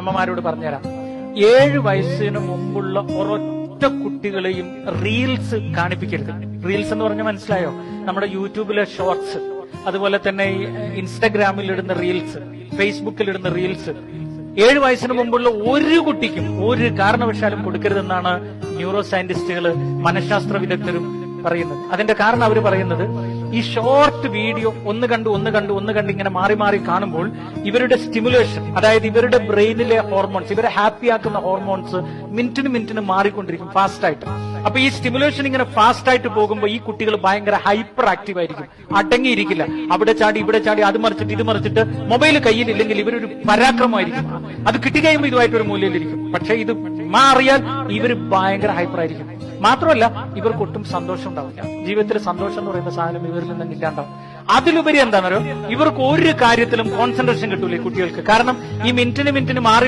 അമ്മമാരോട് പറഞ്ഞുതരാം. 7 വയസ്സിന് മുമ്പുള്ള ഒരൊറ്റ കുട്ടികളെയും റീൽസ് കാണിപ്പിക്കരുത്. റീൽസ് എന്ന് പറഞ്ഞാൽ മനസ്സിലായോ? നമ്മുടെ യൂട്യൂബിലെ ഷോർട്സ്, അതുപോലെ തന്നെ ഇൻസ്റ്റഗ്രാമിൽ ഇടുന്ന റീൽസ്, ഫേസ്ബുക്കിൽ ഇടുന്ന റീൽസ് 7 വയസ്സിന് മുമ്പുള്ള ഒരു കുട്ടിക്കും ഒരു കാരണവശാലും കൊടുക്കരുതെന്നാണ് ന്യൂറോ സയന്റിസ്റ്റുകൾ, മനഃശാസ്ത്ര വിദഗ്ധരും പറയുന്നത്. അതിന്റെ കാരണം അവർ പറയുന്നത്, ഈ ഷോർട്ട് വീഡിയോ ഒന്ന് കണ്ട് ഇങ്ങനെ മാറി മാറി കാണുമ്പോൾ ഇവരുടെ സ്റ്റിമുലേഷൻ, അതായത് ഇവരുടെ ബ്രെയിനിലെ ഹോർമോൺസ്, ഇവരെ ഹാപ്പി ആക്കുന്ന ഹോർമോൺസ് മിനിറ്റിന് മാറിക്കൊണ്ടിരിക്കും ഫാസ്റ്റായിട്ട്. അപ്പൊ ഈ സ്റ്റിമുലേഷൻ ഇങ്ങനെ ഫാസ്റ്റ് ആയിട്ട് പോകുമ്പോൾ ഈ കുട്ടികൾ ഭയങ്കര ഹൈപ്പർ ആക്റ്റീവ് ആയിരിക്കും, അടങ്ങിയിരിക്കില്ല. അവിടെ ചാടി ഇവിടെ ചാടി, അത് മറിച്ചിട്ട് ഇത് മറിച്ചിട്ട്, മൊബൈൽ കയ്യിലില്ലെങ്കിൽ ഇവരൊരു പരാക്രമമായിരിക്കും. അത് കിട്ടിക്കഴിയുമ്പോൾ ഇതുമായിട്ട് ഒരു മൂലയിലിരിക്കും. പക്ഷെ ഇത് മാറിയാൽ ഇവർ ഭയങ്കര ഹൈപ്പർ ആയിരിക്കും. മാത്രമല്ല ഇവർക്ക് ഒട്ടും സന്തോഷം ഉണ്ടാവില്ല. ജീവിതത്തിൽ സന്തോഷം എന്ന് പറയുന്ന സാധനം ഇവരിൽ നിന്ന് ഇല്ലാണ്ടാവും. അതിലുപരി എന്താണെന്നോ, ഇവർക്ക് ഒരു കാര്യത്തിലും കോൺസെൻട്രേഷൻ കിട്ടൂല ഈ കുട്ടികൾക്ക്. കാരണം ഈ മിനിറ്റിന് മാറി